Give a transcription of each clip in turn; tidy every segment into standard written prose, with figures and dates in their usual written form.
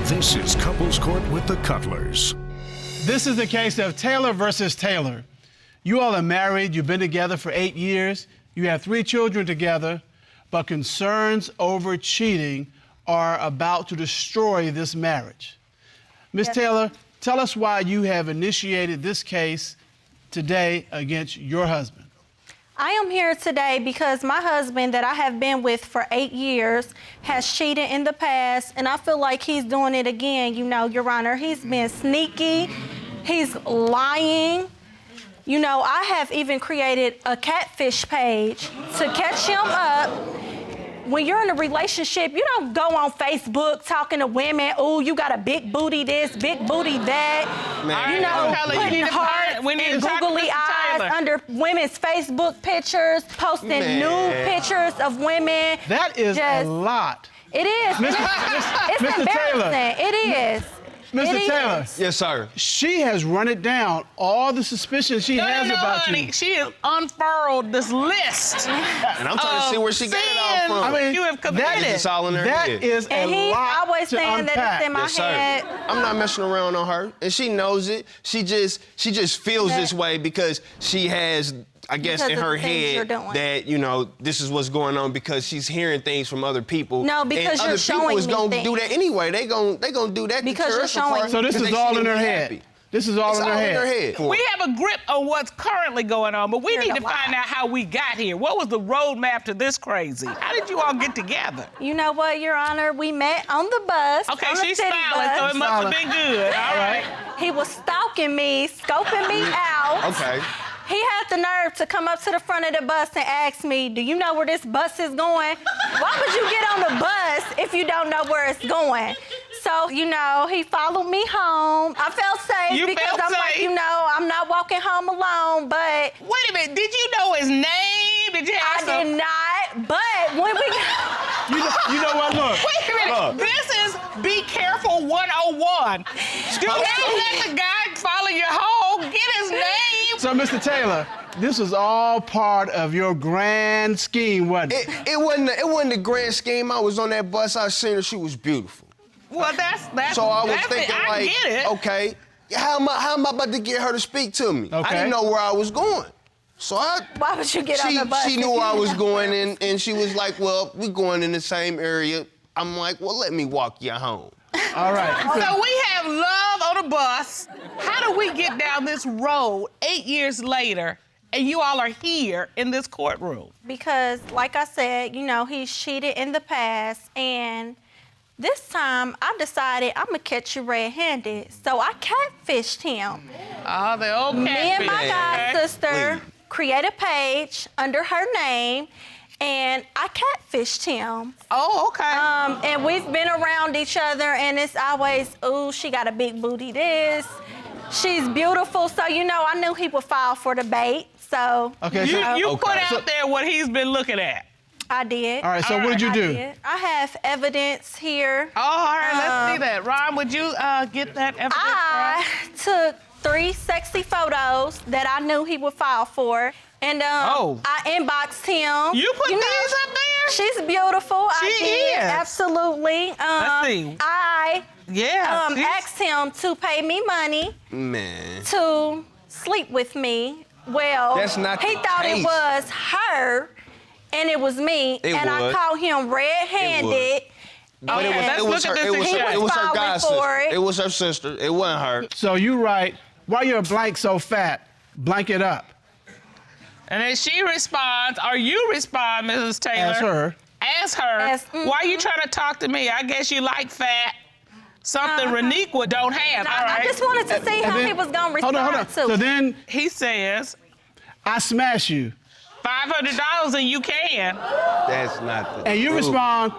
This is Couples Court with the Cutlers. This is the case of Taylor versus Taylor. You all are married, you've been together for 8 years, you have 3 children together, but concerns over cheating are about to destroy this marriage. Ms. Taylor, tell us why you have initiated this case today against your husband. I am here today because my husband that I have been with for 8 years has cheated in the past, and I feel like he's doing it again, you know, Your Honor. He's been sneaky, he's lying. You know, I have even created a Catfish page to catch him up. When you're in a relationship, you don't go on Facebook talking to women, oh, you got a big booty this, big booty that. Man. You know, putting hearts to and googly eyes under women's Facebook pictures, posting nude pictures of women. That is a lot. It is. It's Mr. embarrassing. Taylor. It is. Mr. Taylor. Yes, sir. She has run it down, all the suspicions she has about honey, you. she has unfurled this list. And I'm trying to see where she got it all from. I mean, you have committed. It's all in her that head. is And a he's lot always to saying unpack. that it's in my Yes, sir. head. I'm not messing around on her, and she knows it. She just feels this way because she has, I guess, Because in of her the things you're head doing. that, you know, this is what's going on because she's hearing things from other people. No, because and you're other showing people is me gonna things. do that anyway. They gonna do that Because to you're her showing me. So this is all in her head. This is all It's in all her in her head. head. We have a grip on what's currently going on, but we Here's need a to lie. find out how we got here. What was the roadmap to this crazy? How did you all get together? You know what, Your Honor? We met on the bus. Okay, on the she's city smiling, bus. so it must have been good. All right. He was stalking me, scoping me out. Okay. He had the nerve to come up to the front of the bus and ask me, do you know where this bus is going? Why would you get on the bus if you don't know where it's going? So, you know, he followed me home. I felt safe You because felt I'm like, safe? you know, I'm not walking home alone, but Wait a minute, did you know his name? Did you I ask him? did not. But when we You know what, look. Wait a minute, Look. this is Be Careful 101. Do not let the guy follow you home. Get his name. So, Mr. Taylor, this was all part of your grand scheme, wasn't it? It wasn't the grand scheme. I was on that bus. I seen her. She was beautiful. Well, that's So I was that's thinking, it. I like, get it. okay, how am I about to get her to speak to me? I Okay. didn't know where I was going. So why would you get on the bus? she if knew you where I didn't was know? going, and she was like, well, we going in the same area. I'm like, well, let me walk you home. All right. So we have love on a bus. How do we get down this road 8 years later and you all are here in this courtroom? Because, like I said, you know, he's cheated in the past, and this time I decided I'm gonna catch you red-handed. So I catfished him. Oh, the old Me and my catfish. god sister Please. create a page under her name, and I catfished him. Oh, okay. And we've been around each other, and it's always, ooh, she got a big booty this. She's beautiful, so, you know, I knew he would fall for the bait, so. Okay, you so, you put Okay. out there what he's been looking at. I did. all right, so what did you do? I have evidence here. Oh, all right, let's see that. Ron, would you get that evidence? I took 3 sexy photos that I knew he would fall for, and Oh. I inboxed him. You put know, these up there? She's beautiful. I She did, is. absolutely. Let's see. I Yeah. she's- asked him to pay me money Man. to sleep with me. Well, That's not he the thought case. it was her, and it was me, It and I would. caught him red-handed. But and let's look at this it was again. her, it was her He was god falling for sister. it. It was her sister. It wasn't her. So you write, why your blank so fat? Blank it up. And then she responds, or you respond, Mrs. Taylor. Ask her. Ask her, Ask- why you trying to talk to me? I guess you like fat. Something Reniqua don't have, all I right? just wanted to see And how then- he was gonna respond Hold on. to So it. then He says, I smash you, $500 and you can. That's not the and you truth. respond,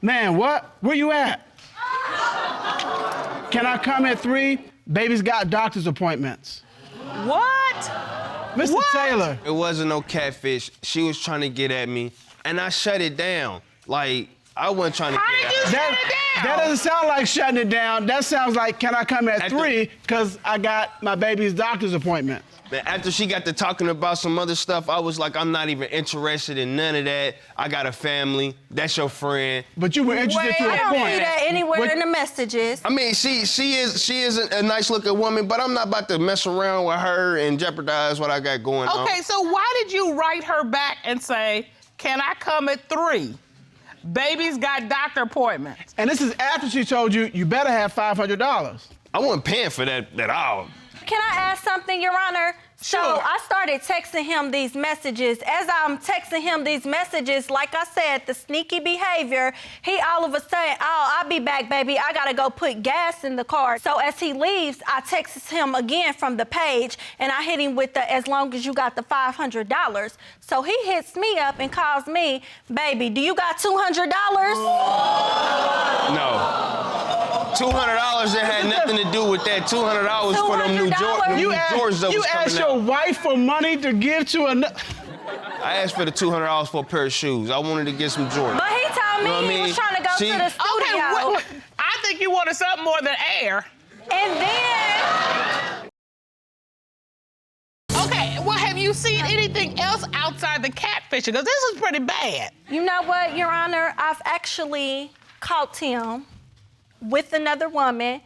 man, what? Where you at? Can I come at 3? Baby's got doctor's appointments. What? Mr. What? Taylor, It wasn't no catfish. She was trying to get at me, and I shut it down. Like, I wasn't trying to How get did at you her. shut it down? that doesn't sound like shutting it down. That sounds like, can I come at At the- 3? Because I got my baby's doctor's appointment. After she got to talking about some other stuff, I was like, I'm not even interested in none of that. I got a family. That's your friend. But you were interested to I a don't point. see that anywhere in the messages. I mean, she is a nice looking woman, but I'm not about to mess around with her and jeopardize what I got going on. Okay, so why did you write her back and say, can I come at 3? Baby's got doctor appointments. And this is after she told you, you better have $500. I wasn't paying for that at all. Can I ask something, Your Honor? So Sure. I started texting him these messages. As I'm texting him these messages, like I said, the sneaky behavior, he all of a sudden, oh, I'll be back, baby. I gotta go put gas in the car. So as he leaves, I text him again from the page, and I hit him with the, as long as you got the $500. So he hits me up and calls me, baby, do you got $200? No. $200 that had nothing to do with that. $200 for them New $200? You Jordans that was asked coming your out. wife for money to give to another. I asked for the $200 for a pair of shoes. I wanted to get some Jordans. But he told me You know what I he was mean? trying to go See? to the studio. Okay, I think you wanted something more than air. And then, Okay, well, have you seen anything else outside the catfishing? Because this is pretty bad. you know what, Your Honor? I've actually caught him with another woman.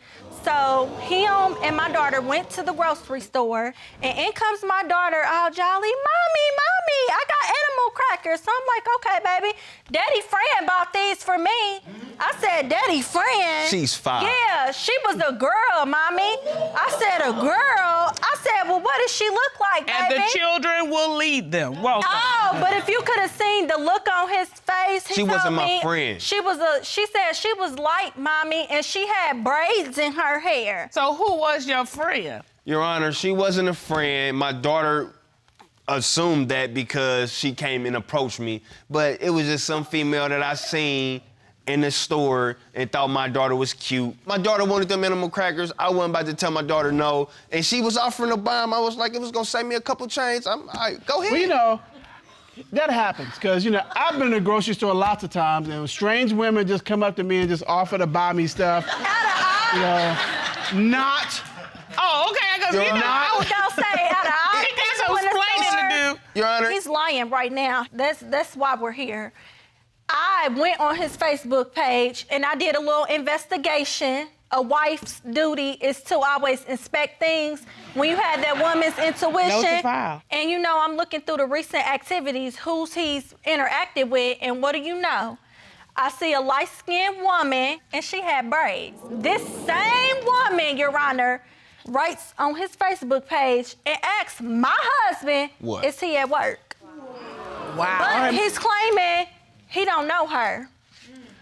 So him and my daughter went to the grocery store, and in comes my daughter, all jolly, mommy, I got animal crackers. So I'm like, okay, baby, daddy friend bought these for me. I said, daddy friend? She's 5. Yeah, she was a girl, mommy. I said, a girl? I said, well, what does she look like, baby? And the children will lead them. Well, Oh, but if you could have seen the look on his face, he She told wasn't my me friend. She said she was light, mommy, and she had braids in her hair. so who was your friend? Your Honor, she wasn't a friend. My daughter assumed that because she came and approached me, but it was just some female that I seen in the store and thought my daughter was cute. My daughter wanted them animal crackers. I wasn't about to tell my daughter no, and she was offering to buy them. I was like, it was gonna save me a couple chains. All right, go ahead. Well, you know, that happens, because, you know, I've been in the grocery store lots of times, and strange women just come up to me and just offer to buy me stuff. You know, not. Oh, okay, because you know, I was gonna say, out of all he the got people some in the explaining store, to do. Your Honor, he's lying right now. That's why we're here. I went on his Facebook page and I did a little investigation. A wife's duty is to always inspect things when you have that woman's intuition. Note to file. And you know, I'm looking through the recent activities, who's he's interacted with, and what do you know? I see a light-skinned woman, and she had braids. This same woman, Your Honor, writes on his Facebook page and asks my husband, What? is he at work? Wow. But he's claiming he don't know her.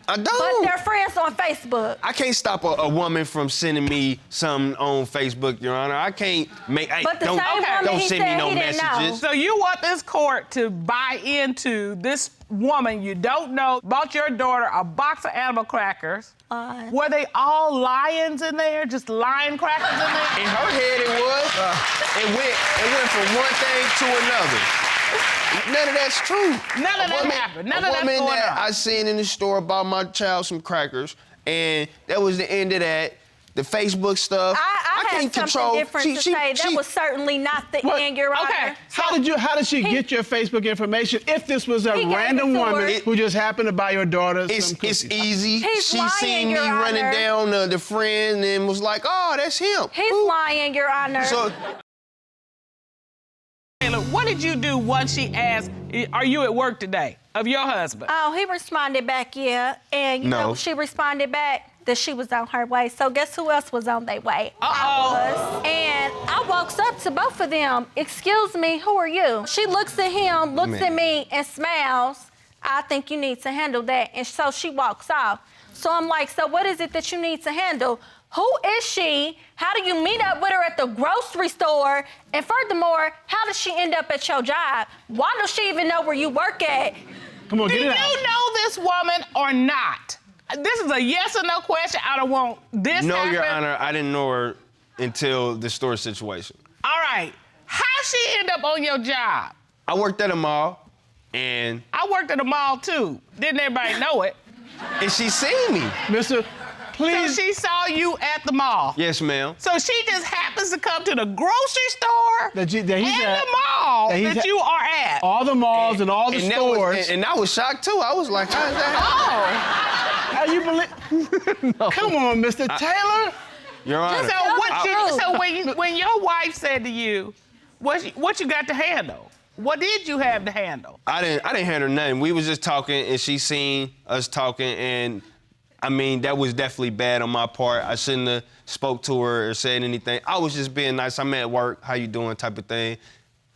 I But don't. they're friends on Facebook. I can't stop a woman from sending me something on Facebook, Your Honor. I can't make. But the don't same woman, don't he send me said no he didn't know. messages. So you want this court to buy into this woman you don't know, bought your daughter a box of animal crackers. Were they all lions in there? Just lion crackers in there? In her head, it was. It went from one thing to another. None of that's true. None of that happened. None of that's A woman going that on. I seen in the store bought my child some crackers, and that was the end of that. The Facebook stuff. I had can't something control. different to say. That was certainly not the What? end, Your Honor. Okay. How did she get your Facebook information if this was a He gave random it to woman her. who just happened to buy your daughter some It's cookies? easy. He's She lying, seen me Your running Honor. down the friend and was like, "Oh, that's him." He's lying, Your Honor. So Taylor, what did you do once she asked, are you at work today, of your husband? Oh, he responded back, yeah. And you No. know, she responded back that she was on her way. So guess who else was on their way? Uh-oh. I was. And I walks up to both of them. Excuse me, who are you? She looks at him, looks at me, and smiles. I think you need to handle that. And so she walks off. So I'm like, so what is it that you need to handle? Who is she? How do you meet up with her at the grocery store? And furthermore, how did she end up at your job? Why does she even know where you work at? Come on, Do get you it out. know this woman or not? This is a yes or no question. I don't want this no, happen. Your Honor, I didn't know her until the store situation. All right. How she end up on your job? I worked at a mall, and I worked at a mall too. Didn't everybody know it? she seen me. Mister, Please. So she saw you at the mall. Yes, ma'am. So she just happens to come to the grocery store That he's and at. the mall that he's that at- you are at. All the malls and all the And stores. and I was shocked too. I was like, how's that happen? Oh. How you believe? Come on, Mr. Taylor. Your Honor. So when your wife said to you, what you got to handle? What did you have to handle? I didn't handle nothing. We was just talking, and she seen us talking, and I mean, that was definitely bad on my part. I shouldn't have spoke to her or said anything. I was just being nice. I'm at work, how you doing type of thing.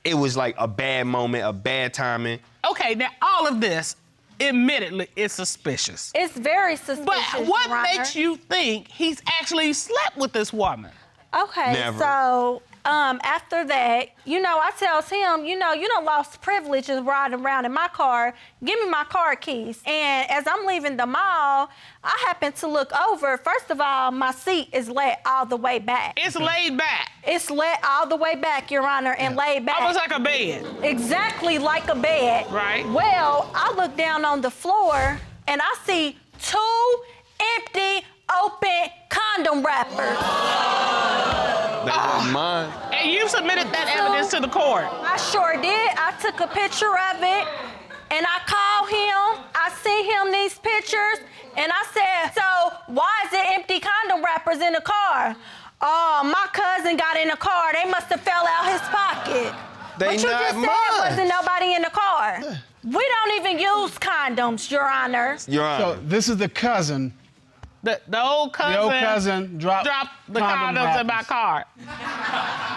It was like a bad moment, a bad timing. Okay, now all of this, admittedly, is suspicious. It's very suspicious, But what Your Honor. makes you think he's actually slept with this woman? Okay, Never. so after that, I tells him, you done lost privileges riding around in my car. Give me my car keys. And as I'm leaving the mall, I happen to look over. First of all, my seat is let all the way back. It's laid back. It's let all the way back, Your Honor, and laid back. Almost like a bed. Exactly like a bed. Right. Well, I look down on the floor and I see 2 empty, open condom wrappers. That wasn't mine. And you submitted that evidence to the court. I sure did. I took a picture of it and I called him. I sent him these pictures and I said, so why is it empty condom wrappers in the car? Oh, my cousin got in the car. They must have fell out his pocket. They But you not just said mine. wasn't nobody in the car. We don't even use condoms, Your Honor. Your Honor. So this is the cousin. The old cousin. The old cousin dropped the condom condoms in my wrappers. car.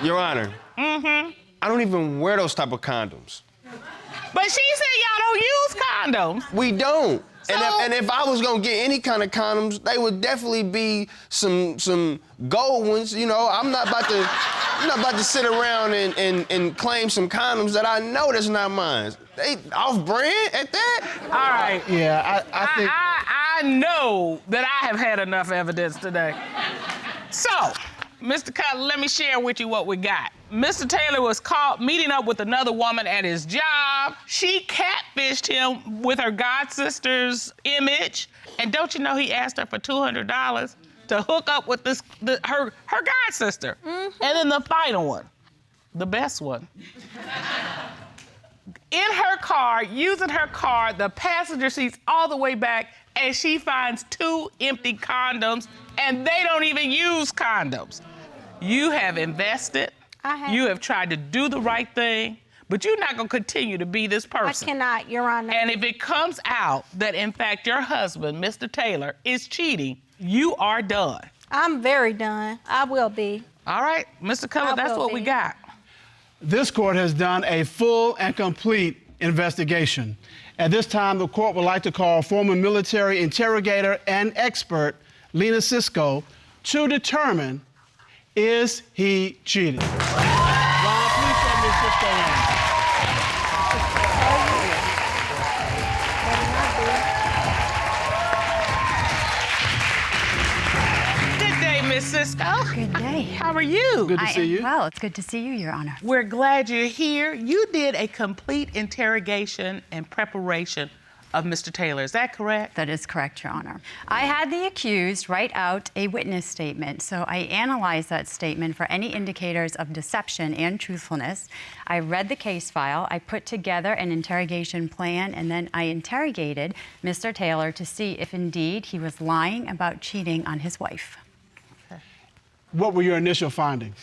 Your Honor. Mm-hmm. I don't even wear those type of condoms. But she said y'all don't use condoms. We don't. So- And if I was gonna get any kind of condoms, they would definitely be some gold ones. I'm not about to sit around and claim some condoms that I know that's not mine. They off brand at that. All right. Yeah, I think. I know that I have had enough evidence today. So, Mr. Cutler, let me share with you what we got. Mr. Taylor was caught meeting up with another woman at his job. She catfished him with her godsister's image. And don't you know he asked her for $200 to hook up with her godsister. And then the final one, the best one. In her car, using her car, the passenger seat's all the way back, and she finds 2 empty condoms, and they don't even use condoms. You have invested. I have. You have tried to do the right thing, but you're not gonna continue to be this I person. cannot, Your Honor. And if it comes out that, in fact, your husband, Mr. Taylor, is cheating, you are done. I'm very done. I will be. All right, Mr. Cutler, I that's will what we be. got. This court has done a full and complete investigation. At this time, the court would like to call former military interrogator and expert Lena Cisco to determine, is he cheating? Ron, please show Ms. Cisco in. Good day, Miss Cisco. Good day. How are you? Good to see you. Well, it's good to see you, Your Honor. We're glad you're here. You did a complete interrogation and preparation of Mr. Taylor. Is that correct? That is correct, Your Honor. I had the accused write out a witness statement, so I analyzed that statement for any indicators of deception and truthfulness. I read the case file, I put together an interrogation plan, and then I interrogated Mr. Taylor to see if indeed he was lying about cheating on his wife. What were your initial findings?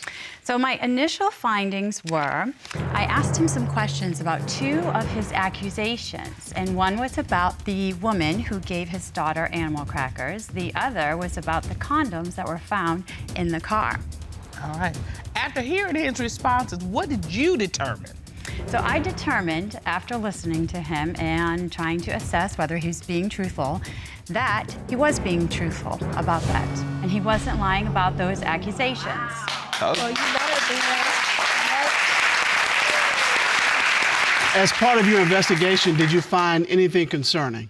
So my initial findings were, I asked him some questions about 2 of his accusations, and one was about the woman who gave his daughter animal crackers. The other was about the condoms that were found in the car. All right. After hearing his responses, what did you determine? So I determined, after listening to him and trying to assess whether he's being truthful, that he was being truthful about that, and he wasn't lying about those accusations. Well, you better be. As part of your investigation, did you find anything concerning?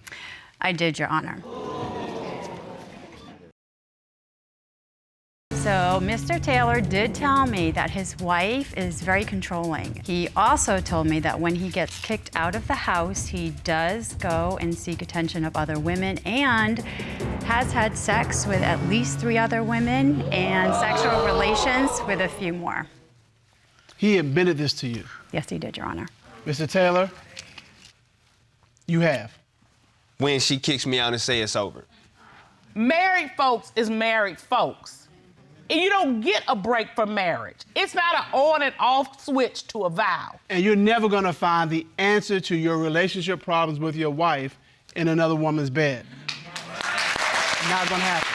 I did, Your Honor. So Mr. Taylor did tell me that his wife is very controlling. He also told me that when he gets kicked out of the house, he does go and seek attention of other women and has had sex with at least 3 other women and sexual relations with a few more. He admitted this to you. Yes, he did, Your Honor. Mr. Taylor, you have. When she kicks me out and say it's over. Married folks is married folks. And you don't get a break from marriage. It's not an on and off switch to a vow. And you're never gonna find the answer to your relationship problems with your wife in another woman's bed. Not gonna happen.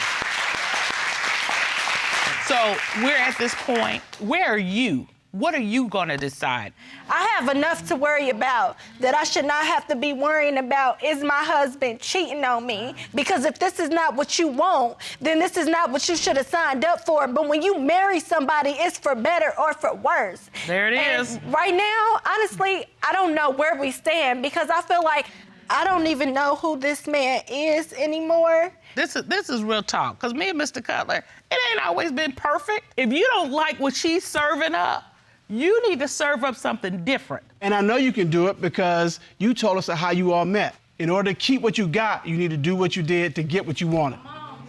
So we're at this point. Where are you? What are you gonna decide? I have enough to worry about that I should not have to be worrying about, is my husband cheating on me? Because if this is not what you want, then this is not what you should have signed up for. But when you marry somebody, it's for better or for worse. There it is. And right now, honestly, I don't know where we stand because I feel like I don't even know who this man is anymore. This is real talk, because me and Mr. Cutler, it ain't always been perfect. If you don't like what she's serving up, you need to serve up something different. And I know you can do it because you told us how you all met. In order to keep what you got, you need to do what you did to get what you wanted.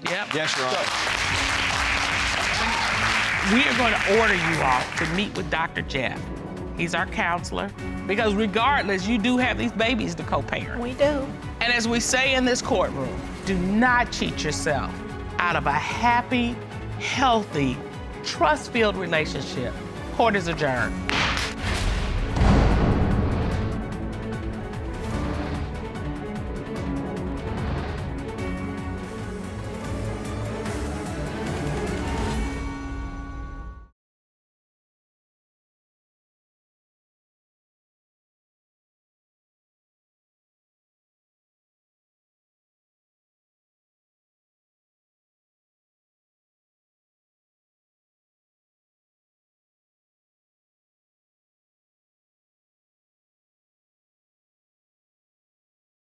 Yep. Yes, Your Honor. We are going to order you all to meet with Dr. Jeff. He's our counselor, because regardless, you do have these babies to co-parent. We do. And as we say in this courtroom, do not cheat yourself out of a happy, healthy, trust-filled relationship. Court is adjourned.